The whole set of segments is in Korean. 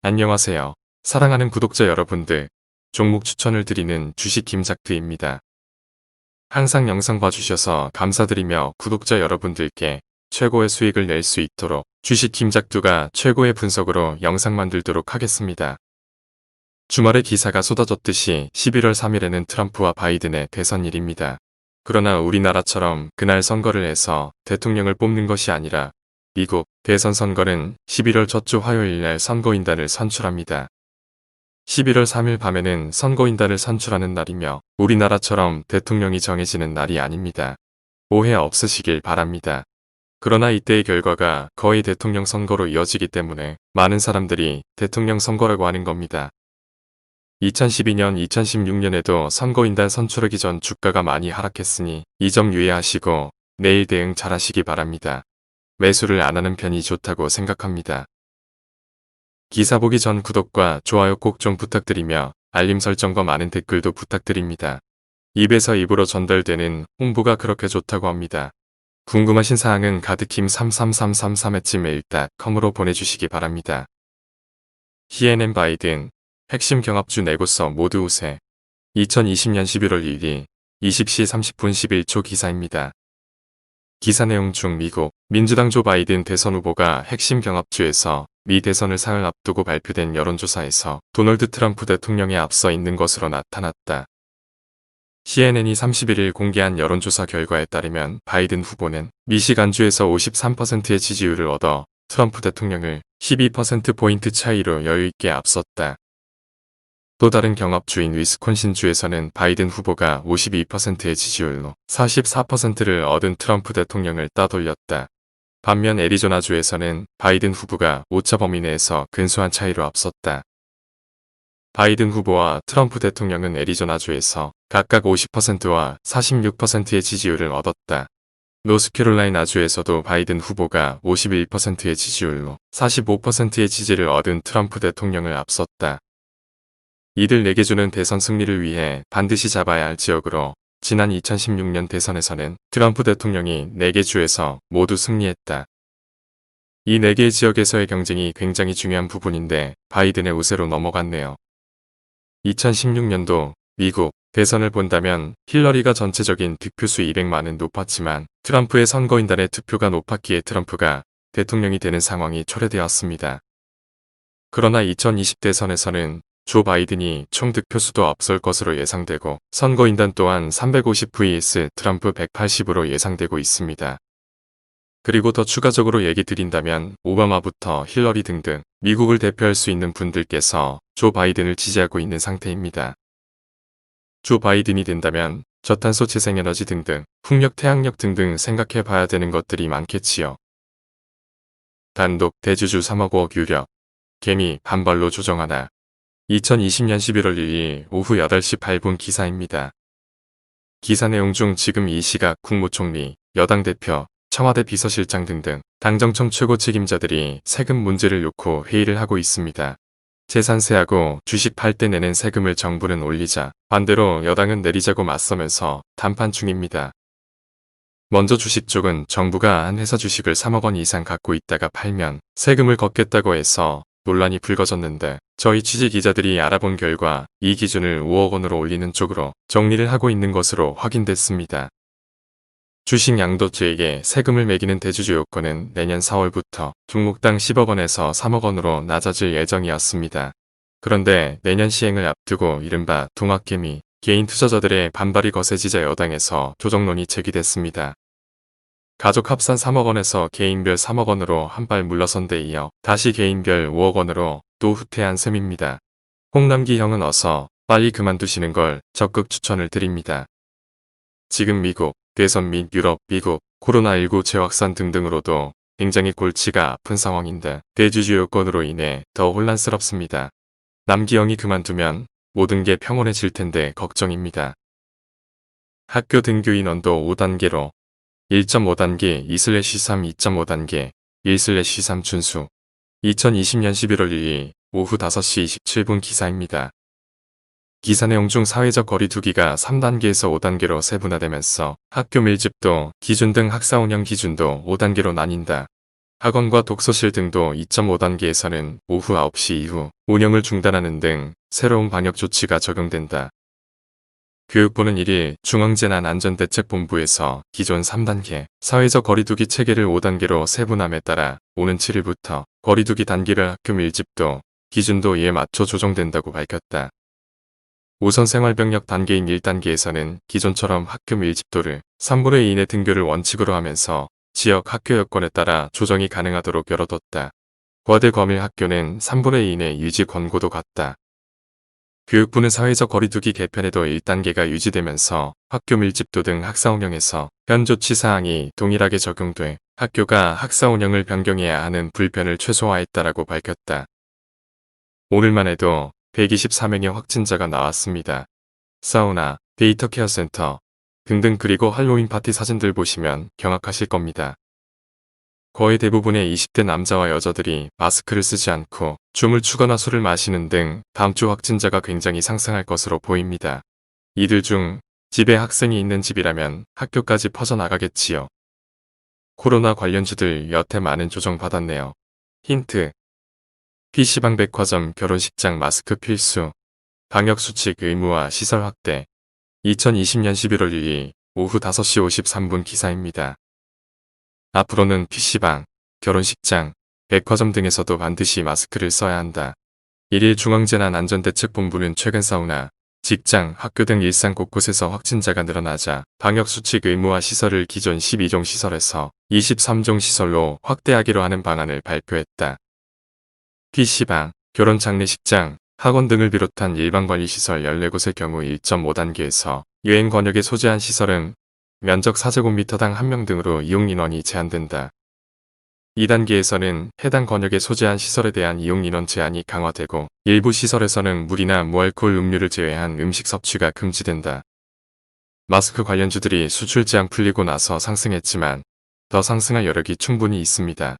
안녕하세요. 사랑하는 구독자 여러분들, 종목 추천을 드리는 주식 김작드입니다. 항상 영상 봐주셔서 감사드리며 구독자 여러분들께 최고의 수익을 낼 수 있도록 주식 김작두가 최고의 분석으로 영상 만들도록 하겠습니다. 주말에 기사가 쏟아졌듯이 11월 3일에는 트럼프와 바이든의 대선일입니다. 그러나 우리나라처럼 그날 선거를 해서 대통령을 뽑는 것이 아니라 미국 대선 선거는 11월 첫 주 화요일 날 선거인단을 선출합니다. 11월 3일 밤에는 선거인단을 선출하는 날이며 우리나라처럼 대통령이 정해지는 날이 아닙니다. 오해 없으시길 바랍니다. 그러나 이때의 결과가 거의 대통령 선거로 이어지기 때문에 많은 사람들이 대통령 선거라고 하는 겁니다. 2012년, 2016년에도 선거인단 선출하기 전 주가가 많이 하락했으니 이 점 유의하시고 내일 대응 잘하시기 바랍니다. 매수를 안 하는 편이 좋다고 생각합니다. 기사 보기 전 구독과 좋아요 꼭 좀 부탁드리며 알림 설정과 많은 댓글도 부탁드립니다. 입에서 입으로 전달되는 홍보가 그렇게 좋다고 합니다. 궁금하신 사항은 가드킴33333@gmail.com으로 보내주시기 바랍니다. CNN 바이든 핵심 경합주 내고서 모두 우세. 2020년 11월 1일 20시 30분 11초 기사입니다. 기사 내용 중 미국 민주당 조 바이든 대선 후보가 핵심 경합주에서 미 대선을 사흘 앞두고 발표된 여론조사에서 도널드 트럼프 대통령에 앞서 있는 것으로 나타났다. CNN이 31일 공개한 여론조사 결과에 따르면 바이든 후보는 미시간주에서 53%의 지지율을 얻어 트럼프 대통령을 12%포인트 차이로 여유있게 앞섰다. 또 다른 경합주인 위스콘신주에서는 바이든 후보가 52%의 지지율로 44%를 얻은 트럼프 대통령을 따돌렸다. 반면 애리조나주에서는 바이든 후보가 오차 범위 내에서 근소한 차이로 앞섰다. 바이든 후보와 트럼프 대통령은 애리조나주에서 각각 50%와 46%의 지지율을 얻었다. 노스캐롤라이나주에서도 바이든 후보가 51%의 지지율로 45%의 지지를 얻은 트럼프 대통령을 앞섰다. 이들 4개 주는 대선 승리를 위해 반드시 잡아야 할 지역으로 지난 2016년 대선에서는 트럼프 대통령이 4개 주에서 모두 승리했다. 이 4개의 지역에서의 경쟁이 굉장히 중요한 부분인데 바이든의 우세로 넘어갔네요. 2016년도 미국 대선을 본다면 힐러리가 전체적인 득표수 200만은 높았지만 트럼프의 선거인단의 투표가 높았기에 트럼프가 대통령이 되는 상황이 초래되었습니다. 그러나 2020 대선에서는 조 바이든이 총 득표수도 앞설 것으로 예상되고 선거인단 또한 350 vs 트럼프 180으로 예상되고 있습니다. 그리고 더 추가적으로 얘기 드린다면 오바마부터 힐러리 등등 미국을 대표할 수 있는 분들께서 조 바이든을 지지하고 있는 상태입니다. 조 바이든이 된다면 저탄소 재생에너지 등등 풍력 태양력 등등 생각해 봐야 되는 것들이 많겠지요. 단독 대주주 3억 원 유력 개미 반발로 조정하나 2020년 11월 1일 오후 8시 8분 기사입니다. 기사 내용 중 지금 이 시각 국무총리, 여당 대표, 청와대 비서실장 등등 당정청 최고 책임자들이 세금 문제를 놓고 회의를 하고 있습니다. 재산세하고 주식 팔 때 내는 세금을 정부는 올리자 반대로 여당은 내리자고 맞서면서談판 중입니다. 먼저 주식 쪽은 정부가 한 회사 주식을 3억 원 이상 갖고 있다가 팔면 세금을 걷겠다고 해서 논란이 불거졌는데 저희 취재 기자들이 알아본 결과 이 기준을 5억 원으로 올리는 쪽으로 정리를 하고 있는 것으로 확인됐습니다. 주식 양도주에게 세금을 매기는 대주주 요건은 내년 4월부터 종목당 10억 원에서 3억 원으로 낮아질 예정이었습니다. 그런데 내년 시행을 앞두고 이른바 동학개미, 개인 투자자들의 반발이 거세지자 여당에서 조정론이 제기됐습니다. 가족 합산 3억 원에서 개인별 3억 원으로 한 발 물러선 데 이어 다시 개인별 5억 원으로 또 후퇴한 셈입니다. 홍남기 형은 어서 빨리 그만두시는 걸 적극 추천을 드립니다. 지금 미국, 대선 및 유럽, 미국, 코로나19 재확산 등등으로도 굉장히 골치가 아픈 상황인데 대주주 요건으로 인해 더 혼란스럽습니다. 남기영이 그만두면 모든 게 평온해질 텐데 걱정입니다. 학교 등교 인원도 5단계로 1.5단계 2/3 2.5단계 1/3 준수 2020년 11월 1일 오후 5시 27분 기사입니다. 기사 내용 중 사회적 거리두기가 3단계에서 5단계로 세분화되면서 학교 밀집도 기준 등 학사 운영 기준도 5단계로 나뉜다. 학원과 독서실 등도 2.5단계에서는 오후 9시 이후 운영을 중단하는 등 새로운 방역 조치가 적용된다. 교육부는 1일 중앙재난안전대책본부에서 기존 3단계 사회적 거리두기 체계를 5단계로 세분함에 따라 오는 7일부터 거리두기 단계별 학교 밀집도 기준도 이에 맞춰 조정된다고 밝혔다. 우선 생활병력 단계인 1단계에서는 기존처럼 학교 밀집도를 3분의 2 이내 등교를 원칙으로 하면서 지역 학교 여건에 따라 조정이 가능하도록 열어뒀다. 과대 과밀 학교는 3분의 2 이내 유지 권고도 같다. 교육부는 사회적 거리두기 개편에도 1단계가 유지되면서 학교 밀집도 등 학사 운영에서 현 조치 사항이 동일하게 적용돼 학교가 학사 운영을 변경해야 하는 불편을 최소화했다라고 밝혔다. 오늘만 해도 124명의 확진자가 나왔습니다. 사우나, 데이터 케어 센터 등등 그리고 할로윈 파티 사진들 보시면 경악하실 겁니다. 거의 대부분의 20대 남자와 여자들이 마스크를 쓰지 않고 춤을 추거나 술을 마시는 등 다음 주 확진자가 굉장히 상승할 것으로 보입니다. 이들 중 집에 학생이 있는 집이라면 학교까지 퍼져나가겠지요. 코로나 관련주들 여태 많은 조정 받았네요. 힌트. PC방 백화점 결혼식장 마스크 필수. 방역수칙 의무화 시설 확대. 2020년 11월 1일 오후 5시 53분 기사입니다. 앞으로는 PC방, 결혼식장, 백화점 등에서도 반드시 마스크를 써야 한다. 1일 중앙재난안전대책본부는 최근 사우나, 직장, 학교 등 일상 곳곳에서 확진자가 늘어나자 방역수칙 의무화 시설을 기존 12종 시설에서 23종 시설로 확대하기로 하는 방안을 발표했다. PC방, 결혼 장례식장, 학원 등을 비롯한 일반관리시설 14곳의 경우 1.5단계에서 유행 권역에 소재한 시설은 면적 4제곱미터당 1명 등으로 이용인원이 제한된다. 2단계에서는 해당 권역에 소재한 시설에 대한 이용인원 제한이 강화되고 일부 시설에서는 물이나 무알코올 음료를 제외한 음식 섭취가 금지된다. 마스크 관련주들이 수출 제한 풀리고 나서 상승했지만 더 상승할 여력이 충분히 있습니다.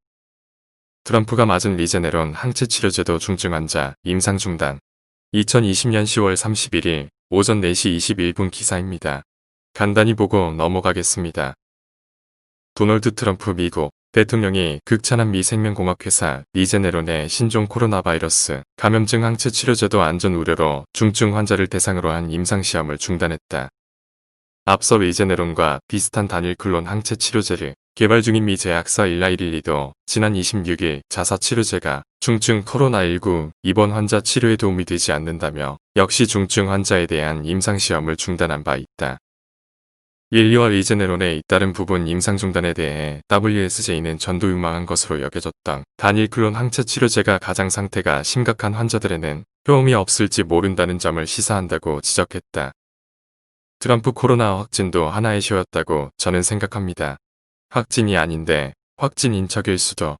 트럼프가 맞은 리제네론 항체치료제도 중증 환자 임상 중단. 2020년 10월 31일 오전 4시 21분 기사입니다. 간단히 보고 넘어가겠습니다. 도널드 트럼프 미국 대통령이 극찬한 미 생명공학회사 리제네론의 신종 코로나 바이러스 감염증 항체 치료제도 안전 우려로 중증 환자를 대상으로 한 임상시험을 중단했다. 앞서 리제네론과 비슷한 단일 클론 항체 치료제를 개발 중인 미 제약사 일라이릴리도 지난 26일 자사 치료제가 중증 코로나19 입원 환자 치료에 도움이 되지 않는다며 역시 중증 환자에 대한 임상시험을 중단한 바 있다. 1, 2월 리제네론의 잇따른 부분 임상 중단에 대해 WSJ는 전두유망한 것으로 여겨졌던 단일 클론 항체 치료제가 가장 상태가 심각한 환자들에는 효험이 없을지 모른다는 점을 시사한다고 지적했다. 트럼프 코로나 확진도 하나의 쇼였다고 저는 생각합니다. 확진이 아닌데 확진인 척일 수도.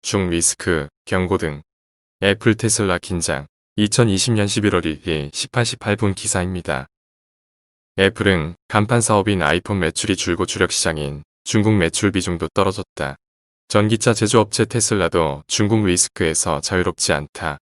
중리스크, 경고 등. 애플 테슬라 긴장. 2020년 11월 1일 18분 기사입니다. 애플은 간판 사업인 아이폰 매출이 줄고 주력 시장인 중국 매출 비중도 떨어졌다. 전기차 제조업체 테슬라도 중국 리스크에서 자유롭지 않다.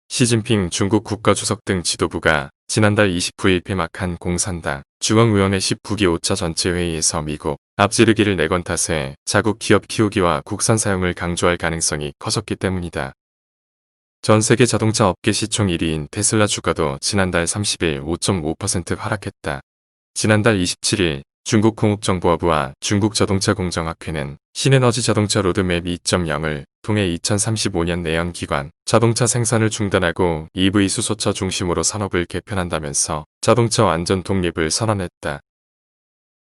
시진핑 중국 국가주석 등 지도부가 지난달 29일 폐막한 공산당 중앙위원회 19기 5차 전체회의에서 미국 앞지르기를 내건 탓에 자국 기업 키우기와 국산 사용을 강조할 가능성이 커졌기 때문이다. 전 세계 자동차 업계 시총 1위인 테슬라 주가도 지난달 30일 5.5% 하락했다. 지난달 27일 중국 공업정보부와 중국자동차공정학회는 신에너지 자동차 로드맵 2.0을 통해 2035년 내연 기관 자동차 생산을 중단하고 EV 수소차 중심으로 산업을 개편한다면서 자동차 완전 독립을 선언했다.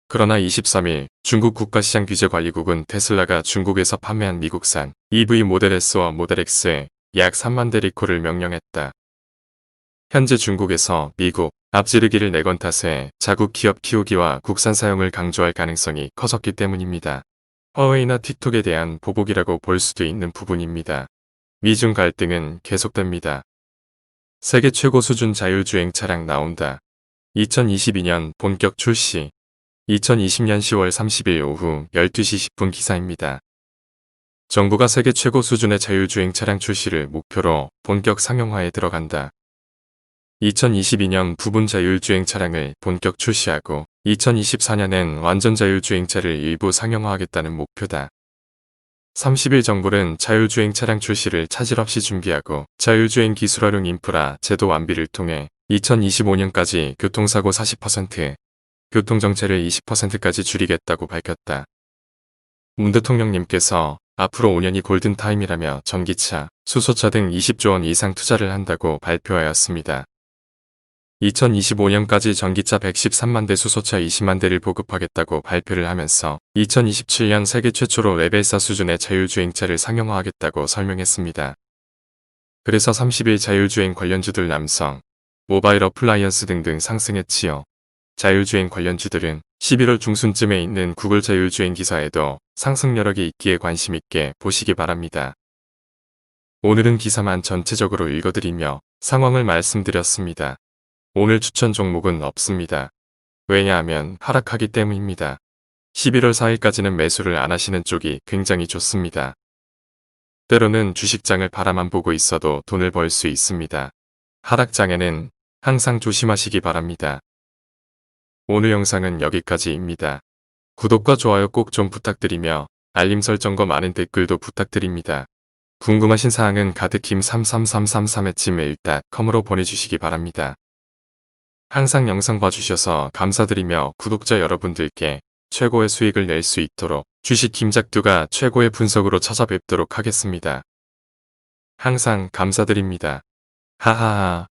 그러나 23일 중국 국가시장규제관리국은 테슬라가 중국에서 판매한 미국산 EV 모델 S와 모델 X에 약 3만 대 리콜을 명령했다. 현재 중국에서 미국 앞지르기를 내건 탓에 자국 기업 키우기와 국산 사용을 강조할 가능성이 커졌기 때문입니다. 화웨이나 틱톡에 대한 보복이라고 볼 수도 있는 부분입니다. 미중 갈등은 계속됩니다. 세계 최고 수준 자율주행 차량 나온다. 2022년 본격 출시. 2020년 10월 30일 오후 12시 10분 기사입니다. 정부가 세계 최고 수준의 자율주행 차량 출시를 목표로 본격 상용화에 들어간다. 2022년 부분 자율주행 차량을 본격 출시하고 2024년엔 완전 자율주행차를 일부 상용화하겠다는 목표다. 30일 정부는 자율주행 차량 출시를 차질 없이 준비하고 자율주행 기술 활용 인프라 제도 완비를 통해 2025년까지 교통사고 40%, 교통정체를 20%까지 줄이겠다고 밝혔다. 문 대통령님께서 앞으로 5년이 골든타임이라며 전기차, 수소차 등 20조 원 이상 투자를 한다고 발표하였습니다. 2025년까지 전기차 113만 대, 수소차 20만 대를 보급하겠다고 발표를 하면서 2027년 세계 최초로 레벨 4 수준의 자율주행차를 상용화하겠다고 설명했습니다. 그래서 30일 자율주행 관련주들 남성, 모바일 어플라이언스 등등 상승했지요. 자율주행 관련주들은 11월 중순쯤에 있는 구글 자율주행 기사에도 상승 여력이 있기에 관심 있게 보시기 바랍니다. 오늘은 기사만 전체적으로 읽어드리며 상황을 말씀드렸습니다. 오늘 추천 종목은 없습니다. 왜냐하면 하락하기 때문입니다. 11월 4일까지는 매수를 안 하시는 쪽이 굉장히 좋습니다. 때로는 주식장을 바라만 보고 있어도 돈을 벌 수 있습니다. 하락장에는 항상 조심하시기 바랍니다. 오늘 영상은 여기까지입니다. 구독과 좋아요 꼭 좀 부탁드리며 알림 설정과 많은 댓글도 부탁드립니다. 궁금하신 사항은 가득힘33333@gmail.com으로 보내주시기 바랍니다. 항상 영상 봐주셔서 감사드리며 구독자 여러분들께 최고의 수익을 낼 수 있도록 주식 김작두가 최고의 분석으로 찾아뵙도록 하겠습니다. 항상 감사드립니다. 하하하.